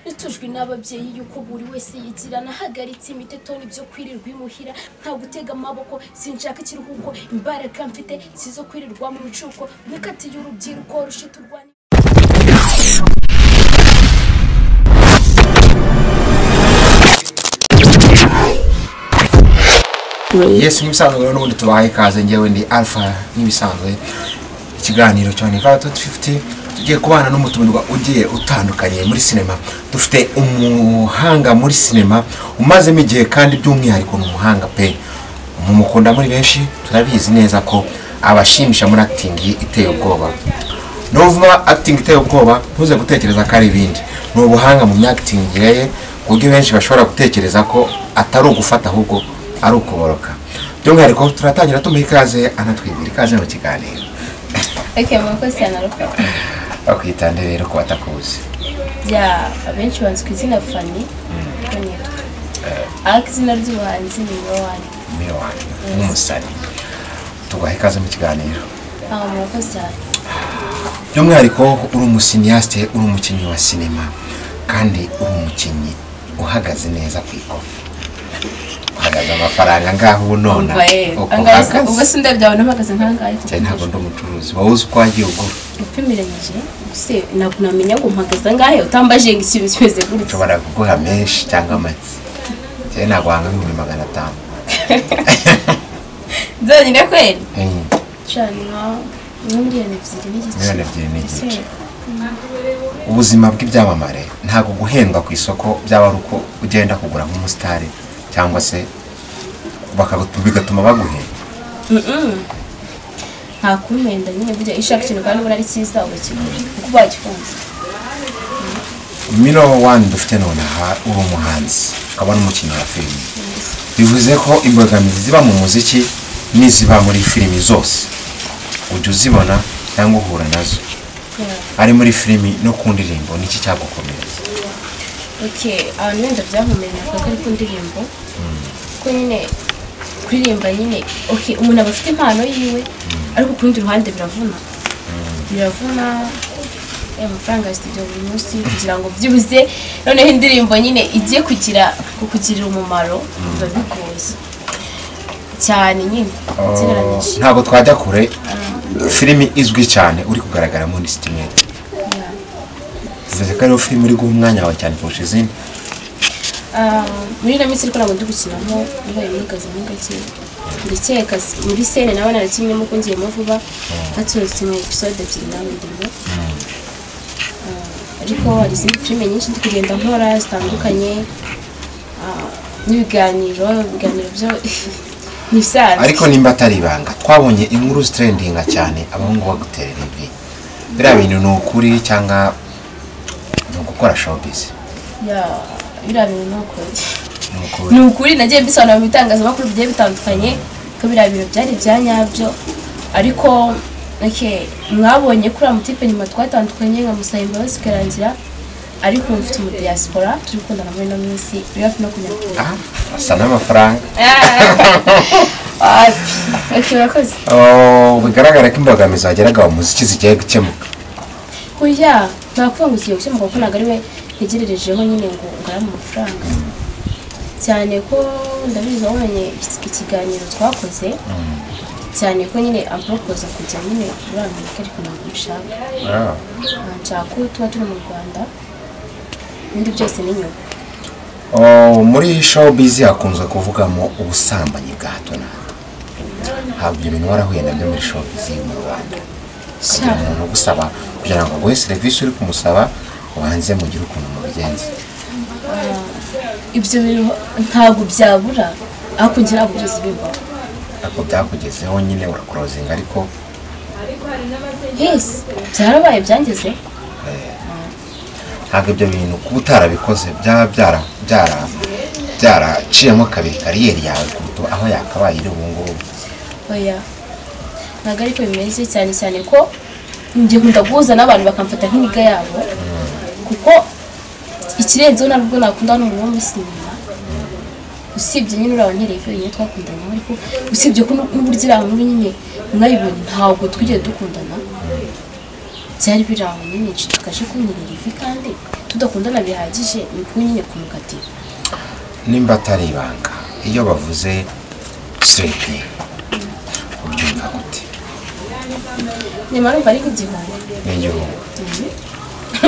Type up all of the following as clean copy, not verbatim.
Nitujwe n'ababyeyi yuko buri wese yigirana hagaritse imiteto n'ibyo kwirirwa imuhira nta gutega amaboko sinshaka ikiruhuko imbaraga mfite sizo kwirirwa mu bicuko nikati y'urubyiruko rushiturwanya Yes, nibisanzwe n'ubundi tubahaye ikaze ngewe ndi Alpha nibisanzwe ikiganiro cyo ni 50 tugiye kubana n'umutumirwa ugiye utandukanye muri cinema. Dufite umuhanga muri cinema umazemo igihe kandi by'umwihariko n'umuhanga pe. Mumukunda muri benshi turabizi neza ko abashimisha muri acting iteye ubwoba. Novuga acting iteye ubwoba ntuze gutekereza ko ari ibindi. Ni ubuhanga mu acting yeye kuburyo benshi bashobora gutekereza ko atari ugufata ahubwo ari ukuboroka. By'umwihariko turatangira tumuha ikaze anatwibwira ikaze mu kiganiro. Mwakoze anaruka. Bakwitande rero ko batakuzi. Ya abenshi banzi ku izina Fanny. Akizina ry'ubuhanzi ni Mirowani. Umusani. Tugaha ikaze mu kiganiro. Mwakoze. By'umwihariko uri umusinyasite, uri umukinnyi wa cinema kandi uri umukinnyi uhagaze neza ku ikofi. Hagaze amafaranga ngaho nona. Ubwo sinde byabona mpagaze nkangaye. Cyane ntabwo ndo mucuruzi. Wowe uzi ko wagiye ugura. Upimiranyije se nakunamenya ngo mpagaze ngahe utambaje ngisibe cyose gutse. Ushobora kuguha menshi cyangwa make. Cyane nagwanga 500. Zonyine kweli? Cyane miliyoni 2 Ubuzima bw'ibyamamare ntago guhendwa ku isoko byaba ari uko ugenda kugura nk'umusitari cyangwa se bigatuma baguhenda. Nta kumenda nyine burya ishaka ikintu kandi ubona ari cyiza ugakigura kuko bagifunze. Mirowani dufite none aha uri umuhanzi akaba n'umukinnyi wa filime. Bivuze ko imbogamizi ziba mu muziki n'iziba muri filimi zose ujya uzibona cyangwa uhura nazo. Ari muri filimi no ku ndirimbo niki cyagukomereza? Nenda byahumenye ko ari ku ndirimbo. Ko nyine kuririmba nyine umuntu aba afite impano yiwe ariko ku rundi ruhande biravuna amafaranga studio buri munsi kugira ngo byibuze noneho indirimbo nyine igiye kukugirira umumaro biba bigoye cyane nyine. Ntabwo twajya kure filimi izwi cyane uri kugaragara muri Stimate. Bivuze ko ari filimi uri guha umwanya wawe cyane kurusha izindi. Muri na minsi ariko ntabwo ndi gukinamo mbaye mugaze gake ndikeka muri scene nawe narakinyemo ko ngiyemo vuba hatsohotse episode 2 nawe ndimo. Ariko hari izindi filime nyinshi ndi kugenda nkora zitandukanye n'ibiganiro byo nisanzwe. Ariko nimba atari ibanga twabonye inkuru trendinga cyane abahungu bagutera ibi. Bira bintu no kuri cyangwa no gukora showbiz. Bira bintu ni ukuri nagiye bisobanura mu bitangazamakuru bigiye bitandukanye ko bira bintu byari byanyabyo. Ariko mwabonye kuri amutipe nyuma twatandukanye nka Musayimba basikarangira ariko mfite mu diaspora turi kundana muri no minsi biri hafi no kunyakura. Asa n'amafaranga. Urakoze. Bigaragara ko imbogamizi wageraga mu muziki zigiye gukemuka. Kuya nakuvuga ngo igiye gukemuka kuko ntabwo ari we ntegererejeho nyine ngo ngara mu mafaranga cyane ko ndabizi wabonye ikiganiro twakoze cyane ko nyine apropoza kujya nyine muri Amerika ariko ntabwo bishaka. Nshaka ko tuba turi mu Rwanda ibindi byose ni nyuma. Muri showbiz hakunze kuvugamo ubusambanyi bwa hato na hato. Ntabwo ibintu warahuye nabyo muri showbiz mu Rwanda. Umuntu gusaba kugira ngo aguhe serivisi uri kumusaba ubanze mugire ukuntu mubigenza. Ibyo bintu ntabwo byabura ariko ngira ngo byose bibaho. Ako byakugezeho nyine urakurozinga ariko byarabaye byangeze. Ntabwo ibyo bintu kuba utarabikoze byaraciyemo kabiri kariyeri yawe kuruta aho yakabaye iri ubu ngubu. Ntabwo ariko bimeze cyane ko njye nkunda guhuza n'abantu bakamfata nk'imiga yabo kuko ikirenzeho ntabwo nakunda n'umuntu wo muri sinema usibye nyine urabantereye filime nyine twakundana ariko usibye ko n'uburyo iriya nkuru nyine mwayibonye ntabwo twigeze dukundana byari biraho nyine tukaje kunyirira ivi kandi tudakundana bihagije ni ko nyine kumukatira. Nimba atari ibanga iyo bavuze sleeping ubyumva gute? Nyuma numva ari nk'igihombo. N'igihombo.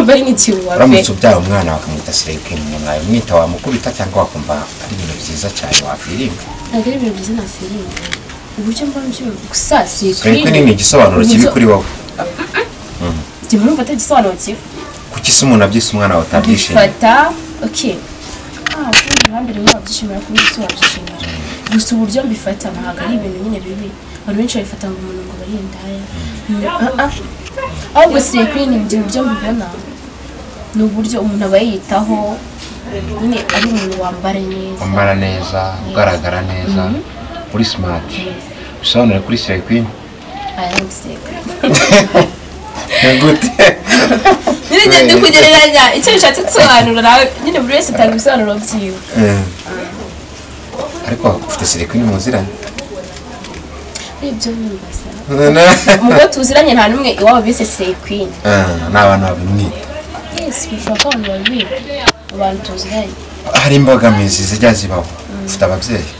Bari nk'ikiwa. Uramutse ubyara umwana bakamwita sleeping mwayo mwita wamukubita cyangwa wakumva ari ibintu byiza cyane wafiringa? Ntabwo ari ibintu byiza nafiringa. Uburyo mbona byo gusa sleeping ni igisobanuro kibi kuri wowe. Ndimo numva atagisobanuro kibi. Kuki se umuntu abyise umwana wawe utabyishimiye? Fata okay. Kandi hambere wabyishimira kuri isi wabyishimira. Gusa uburyo mbifata ntabwo ari ibintu nyine bibi. Abantu benshi babifata ngo umuntu ngo bari indaya. Ahubwo sleeping ni uburyo mbibona. Ni uburyo umuntu aba yitaho nyine ari umuntu wambara neza. Wambara neza, ugaragara neza, uri smart. Bisobanura kuri sleeping? I am sleeping. Gute? Nyine ndi kugereranya icyo bishatse gusobanura nawe nyine buri wese atanga ibisobanuro byiwe. Ariko ufite sleeping muziranye? Ibyo nimbaza. Mugo tuziranye nta numwe iwabo bise sleeping. N'abantu babimwita. Yes, bishaka abantu babiri. Abantu tuziranye. Hari imbogamizi zijya zibaho. Ufite ababyeyi.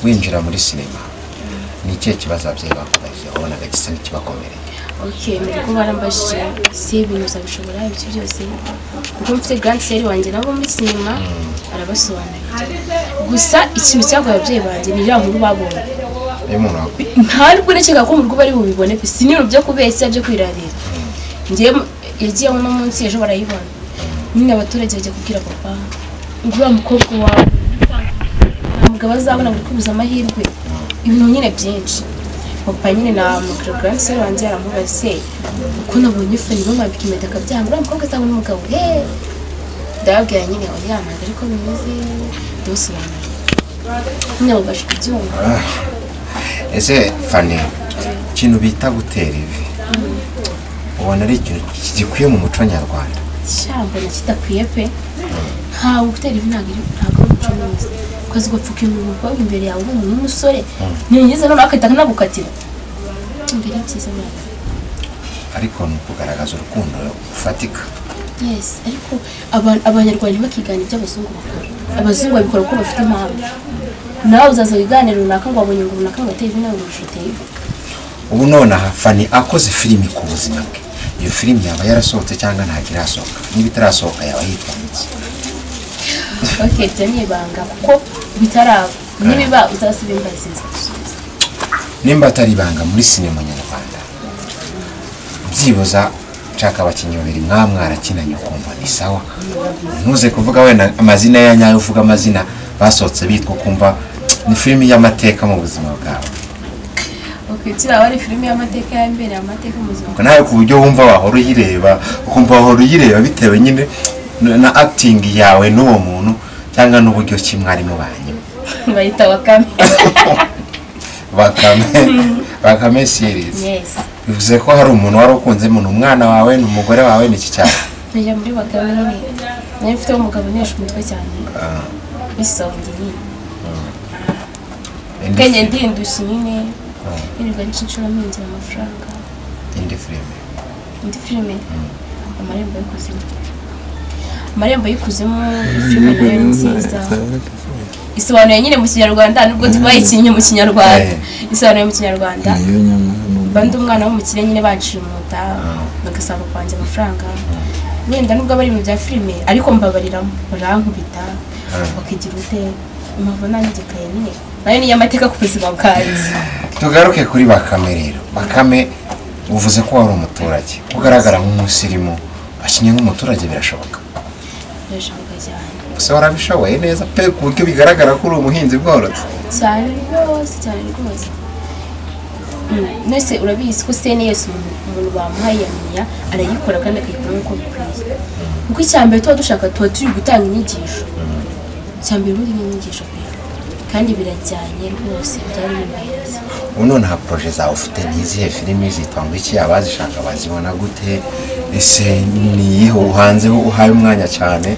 Winjira muri sinema. Ni ikihe kibazo ababyeyi bakubaje wabonaga gisa n'ikibakomereye? Okay, mbiko barambashije si ibintu zabishobora ibyo byose. Kuko mfite grand seri wanjye nabo muri sinema arabasobanurira. Gusa ikintu cyagoye ababyeyi banjye ni nkuru babonye. Ntabwo nekeka ko mu rugo bari bubibone pe siniro byo kubeshya byo kwirarira. Ngiye yagiye mu munsi ejo barayibona. Nyine abaturage bajya kubwira papa ngura mukobwa wawe. Umugabo azabona ngo kubuza amahirwe. Ibintu nyine byinshi. Papa nyine na grand seri wanjye aramubaze uko nabonye fani no mabiki medaka byanga umukobwa azabona umugabo. Ndababwira nyine oya ntabwo ariko bimeze dosobanura. Nyine babasha kubyumva. Ese Fani kintu bita gutera ivi ubona ari ikintu gikwiye mu muco nyarwanda? Cyangwa nakidakwiye pe ntawe gutera ivi ntabwo umuco mwiza kwazi gupfuka imiboko imbere yawe umuntu w'umusore nigeze no nakita kanagukatira imbere byiza bwana ariko ni kugaragaza urukundo ufatika. Yes ariko abanyarwanda bakigana iby'abazungu bakora abazungu babikora ko bafite impamvu nawe uzaza wiganira runaka ngo wabonye ngo runaka ngo ateye nawe urushote. Ubu none Fani akoze filimi ku buzima bwe iyo filimi yaba yarasohotse cyangwa ntagira asohoka niba itarasohoka yaba yitwanditse? Okay cyane banga kuko bitaraba nibiba uzasubira imbaziza gusubiza nimba atari banga muri sinema nyarwanda byibuza nshaka abakinnyi babiri mwarakinanye ukumva ni sawa ntuze kuvuga wenda amazina ya nyayo uvuga amazina basohotse bitwa kumva ni filimi y'amateka mu buzima bwawe. Okay cyaba ari filimi y'amateka ya mbere amateka mu buzima bwawe nawe ku buryo wumva wahora uyireba ukumva wahora uyireba bitewe nyine na acting yawe n'uwo muntu cyangwa n'uburyo kimwari mu banyu bayita bakame series. Yes bivuze ko hari umuntu wari ukunze umuntu umwana wawe n'umugore wawe n'iki cyane njya muri bakame nyine nayo mfite umugabo nesha umutwe cyane bisonge nyine Kenya ndindushye nyine nirirwa n'inshuro mingira amafaranga. Indi filime Amarembo y'ikuzimu filime nayo ni nziza isobanuye nyine mu kinyarwanda nubwo tubayikinye mu kinyarwanda isobanuye mu kinyarwanda bandi umwana w'umukire nyine bacimuta bagasaba kwanje amafaranga nyenda nubwo bari mu bya filime ariko mbabariramo barankubita bakigira ute impamvu nangikaye nyine nayo ni y'amateka ku buzima bwanjye. Tugaruke kuri Bakame rero. Bakame uvuze ko wari umuturage ugaragara nk'umusirimu akinye nk'umuturage birashoboka? Birashoboka cyane. Gusa warabishoboye neza pe ku buryo bigaragara ko uri umuhinzi bworozi cyane rwose. Nese urabizi ko sene yose umuntu bamuhaye yamenya arayikora kandi akayikora nk'uko bikwiye kuko icyambere tuba dushaka tuba turi gutanga inyigisho cyambere ubundi n'inyigisho pe kandi birajyanye rwose byari bimeze. Uno nta projet zawe ufite n'izihe filimi zitwa ngo iki abazishaka bazibona gute ese niho uhanzeho uhaye umwanya cyane?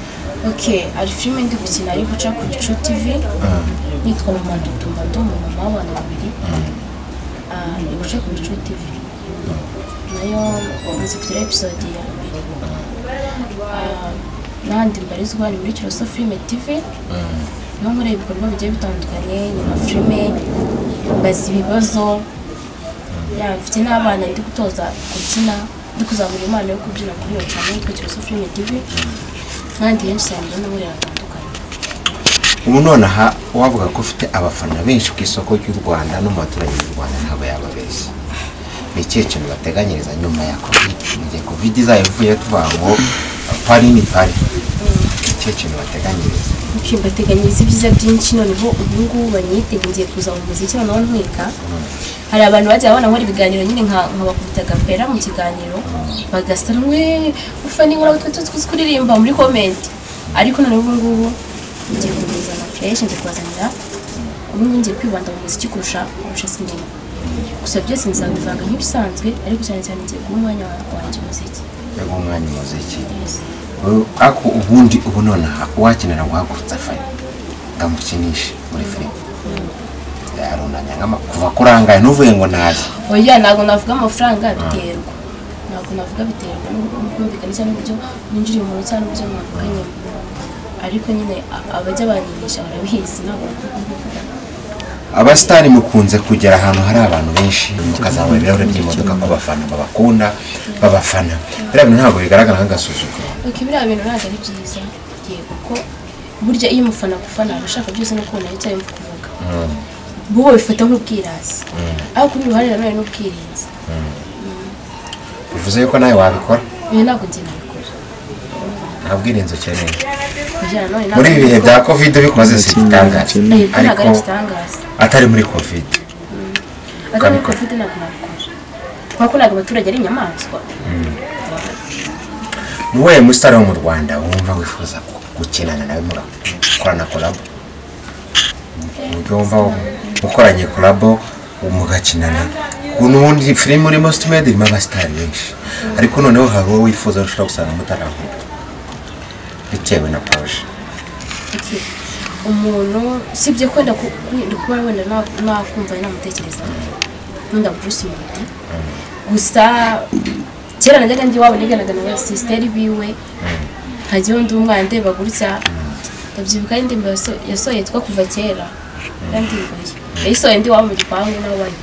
Okay ari filime ndi gukina ari guca ku Bicu TV nitwa Mama Ndutumba ndo mama w'abana babiri ni guca ku Bicu TV nayo maze kugira episode ya mbere. N'ahandi mbarizwa ni muri Kiroso Filime TV. Niho nkorera ibikorwa bigiye bitandukanye, nyina filime, mbaza ibibazo. Mfite n'abana ndi gutoza kubyina, ndi kuzamura impano yo kubyina kuri iyo channel yitwa Kiroso Filime TV. N'ahandi henshi cyane rero nkorera hatandukanye. Ubu nonaha wavuga ko ufite abafana benshi ku isoko ry'u Rwanda no mu baturage b'u Rwanda ntabwo yababeshya. Ni ikihe kintu bateganyiriza nyuma ya covid? Igihe covid izayivuye tuvuga ngo pari ni pari. Ikihe kintu bateganyiriza? Bateganyiriza ibyiza byinshi, noneho ubu ngubu banyiteguriye kuza mu muziki noneho ntwika. Hari abantu bajya babona nkora ibiganiro nyine nkabakubita gapera mu kiganiro bagasara mwe ufana inkora utwo kuririmba muri comment, ariko noneho ubu ngubu ngiye kubiza na fresh, ngiye kubazanira ubu ngiye kwibanda mu muziki kurusha sinema. Gusa byose nzabivanga nk'ibisanzwe, ariko cyane cyane ngiye guha umwanya wanjye umuziki. Yego umwanya umuziki. Ako ubundi ubu nonaha wakenera ngo hagurutsa fani ngamukinishe muri filime. Yarunanya ngama kuva kurangaye nuvuye ngo nazi. Oya ntago navuga amafaranga biterwa. Ntago navuga biterwa n'ubwumvikane cyane n'uburyo ninjiriye umuntu cyane n'uburyo mwavuganye. Ariko nyine abajya banyinisha barabihizi ntabwo nakuvuga. Abastari mukunze kugera ahantu hari abantu benshi mukazabona ibirahure by'imodoka ko bafana babakunda babafana. Biriya bintu ntabwo bigaragara nk'agasuzuguro. Biriya bintu ntabwo ari byiza. Yego ko burya iyo umufana gufana abashaka byose no kubona icyo yumva kuvuga. Bo bifata nk'ubwirasi. Aho kuri ruhare na none n'ubwirinzi. Bivuze yuko nawe wabikora? Ntabwo nzi nabikora. Ntabwo irinze ukeneye. Muri ibi bihe bya covid bikoze sitangaje. Ariko atari muri covid. Atari muri covid ntabwo nabikora. Kuko ntabwo abaturage ari inyamaswa. Niwe musitari wo mu Rwanda wumva wifuza gukinana nawe mugakorana collab. Ujomba ukoranye collab umugakinana. Unundi filime muri most made irimo abastari benshi. Ariko noneho hari wowe wifuza ushaka gusana mutarahuta. Bitewe na proje. Umuntu sibye kwenda kuba wenda nakumva namutekereza. Nunda Bruce Melody. Gusa kera najyaga ndi wabo niganaga na sister biwe. Hagiye undi umwana ndeba gutya. Ndabyibuka indirimbo yasoye yitwa kuva kera. Kandi yayisoye ndi wabo mu gipangu nawe bari.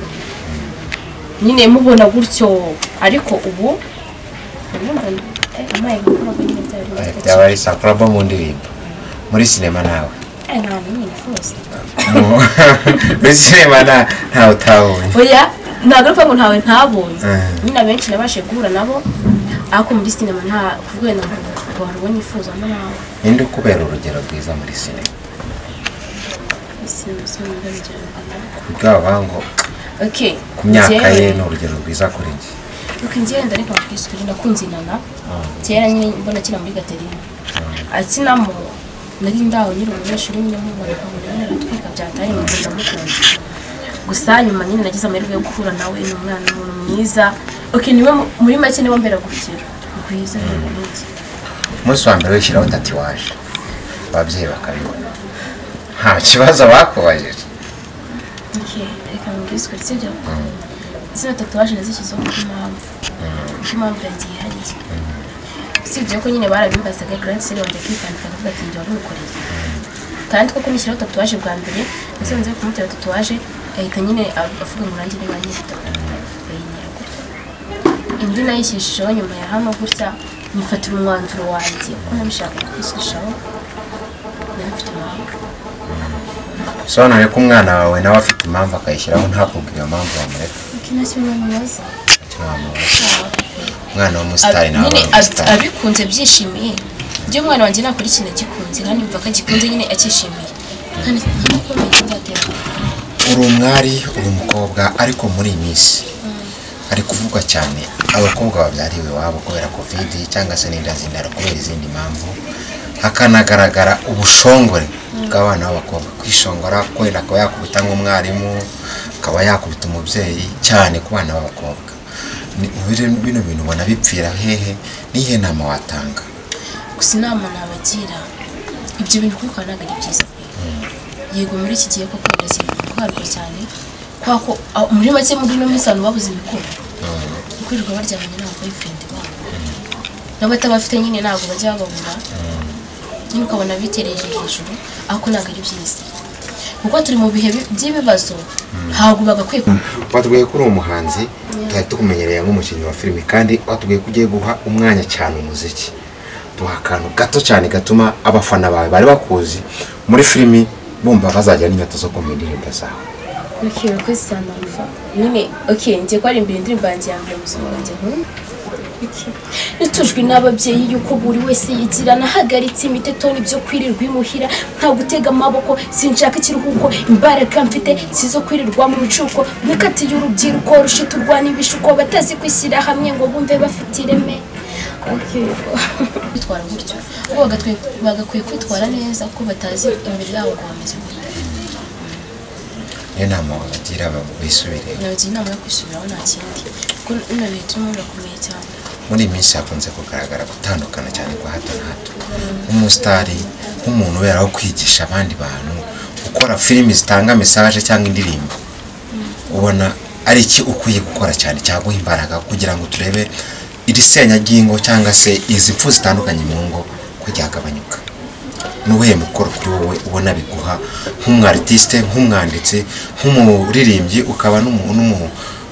Nyine mubona gutyo, ariko ubu yabari sakurabo mu ndirimbo muri sinema nawe. Muri sinema ntawe utabonye. Oya ntabwo ngo ntawe ntabonye. Nyine abenshi nabashe guhura nabo, ariko muri sinema nta kuvuga ngo warubonye ifuza nawe. Ninde kubera urugero rwiza muri sinema? Kubwaba ngo ku myaka ye ni urugero rwiza kuri njye. Ngenda ariko bakwisukira ndakunzinana. Kera nyine mbona kina muri Gaterina. Akinamo nari ndaho nyiri umunyeshuri nyine mubona ko natwika byataye mu ndamukunda. Gusa nyuma nyine nagize amahirwe yo guhura nawe n'umwana mwiza. Niwe muri make niwe mbera gukira. Rwiza n'umunsi. Umunsi wa mbere wishyiraho tatuwaje. Ababyeyi bakabibona. Nta kibazo bakubajije. Reka mbwiswe sibyo. Zino tatuwaje nazishyizeho impamvu yagiye hariya. Sibyo ko nyine barabimbazaga Grand Sale wajya kwitandika akavuga ati njye wabimukoreye. Kandi koko nishyiraho tatuwaje bwa mbere, nasanze kumutera tatuwaje ahita nyine avuga ngo nanjye niba nyifite bayinera gutya. Indi nayishyishijeho nyuma ya hano gutya nifatira umwanzuro wanjye ko nabishaka kwishyishaho nabifite impamvu. Sobanure ko umwana wawe nawe afite impamvu akayishyiraho ntakubwira iyo mpamvu wamureka. Kinashyira mu mazi. Umwana w'umusitari nawe abikunze byishimiye. Byo umwana wanjye nakora ikintu gikunze kandi mva ko gikunze nyine akishimiye. Kandi niko bigatera. Uri umwari uri umukobwa ariko muri minsi ari kuvugwa cyane abakobwa babyariwe wabo kubera covid cyangwa se n'inda zindara kubera izindi mpamvu. Hakanagaragara ubushongore bw'abana b'abakobwa kwishongora kwenda ko yakubita nk'umwarimu akaba yakubita umubyeyi cyane ku bana b'abakobwa. Bino bintu ubona bipfira hehe nihe nama watanga? Gusa inama nabagira ibyo bintu kuko ntabwo ari byiza. Yego muri iki gihe koko ndazira kuharwa cyane kwako muri make muri no misano babuze ibikora. kwirirwa baryamanye n'aba boyfriend babo nabo batabafite nyine ntabwo bajya bababura nyine ukabona bitereje hejuru ariko ntabwo ari byiza kuko turi mu bihe by'ibibazo ntabwo bagakwiye batubwiye ko uri umuhanzi twari tukumenyereye nk'umukinnyi wa filime kandi batubwiye ko ugiye guha umwanya cyane umuziki duha akantu gato cyane gatuma abafana bawe bari bakuzi muri filimi bumva bazajya n'inyota zo kumva indirimbo zawe. Urakoze cyane Alpha nyine ngiye kwarimbira indirimbo yanjye ya mbere mu buzima bwanjye nitujwe n'ababyeyi yuko buri wese yigira nahagaritse imiteto n'ibyo kwirirwa imuhira nta gutega amaboko sinshaka ikiruhuko imbaraga mfite sizo kwirirwa mu rucuko nikatiye urubyiruko rushiturwa n'ibishuko batazi kwishyira hamwe ngo bumve bafite ireme bitwara gutyo ubu bagakwiye kwitwara neza ko batazi imbere yabo ngo bameze gutyo. Inama wagira bisubire nagira inama yo kwisubiraho nta kindi kuko ino bihe turimo birakomeye cyane. Muri iyi minsi hakunze kugaragara gutandukana cyane kwa hato na hato nk'umusitari nk'umuntu uberaho kwigisha abandi bantu gukora filimi zitanga mesaje cyangwa indirimbo ubona ari iki ukwiye gukora cyane cyaguha imbaraga kugira ngo turebe iri senyagingo cyangwa se izi mpfu zitandukanye mu ngo ko ryagabanyuka n'ubuhe mukoro kuri wowe ubona biguha nk'umwartiste nk'umwanditsi nk'umuririmbyi ukaba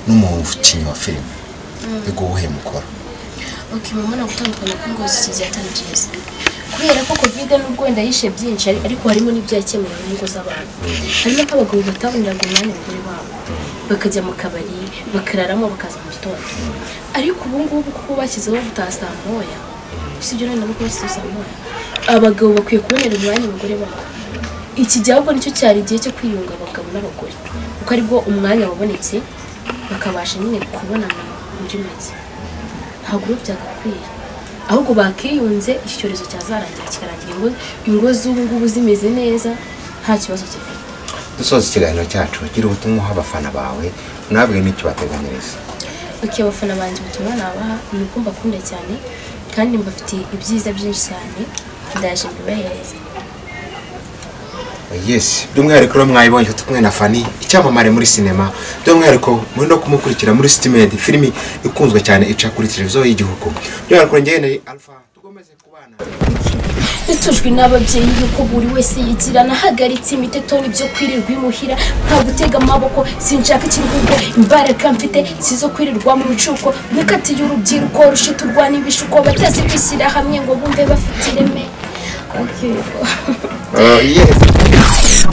n'umukinnyi wa filime biguhe mukoro? Mumana gutandukana kw'ingo zikizatana byiza kubera ko covid n'ubwo wenda yishe byinshi ariko harimo n'ibyakemuye mu ngo z'abantu harimo nk'abagabo bataboneraga umwanya mugore wabo bakajya mu kabari bakararamo bakaza mu gitondo ariko ubu ngubu kuko bashyizeho gutaha saa moya sibyo none nabo bashyizeho saa moya abagabo bakwiye kubonera umwanya mugore wabo iki gihe ahubwo nicyo cyari igihe cyo kwiyunga abagabo n'abagore kuko aribwo umwanya wabonetse bakabasha nyine kubonana muri make ntabwo byagakwiye ahubwo bakiyunze icyorezo cyazarangira kikarangira ingo z'ubu ngubu zimeze neza nta kibazo gifite. Dusoza ikiganiro cyacu gira ubutumwa uha abafana bawe nabwe n'icyo bateganyiriza. Abafana banjye ubutumwa nabaha ni uko mbakunda cyane kandi mbafitiye ibyiza byinshi cyane ndaje mbibahereza. Yes, by'umwihariko rero mwayibonye tukumwe na Fanny icyamamare muri sinema by'umwihariko muri no kumukurikira muri Stimed filimi ikunzwe cyane ica kuri televiziyo y'igihugu. By'umwihariko ngene ni Alpha tugomeze kubana nitujwe n'ababyeyi yuko buri wese yigira nahagaritse imiteto n'ibyo kwirirwa imuhira nta gutega amaboko sinshaka ikiruhuko imbaraga mfite sizo kwirirwa mu rucuko nikatiye urubyiruko rushiturwa n'ibishuko batazi kwishyira hamwe ngo bumve bafite ireme. Yes.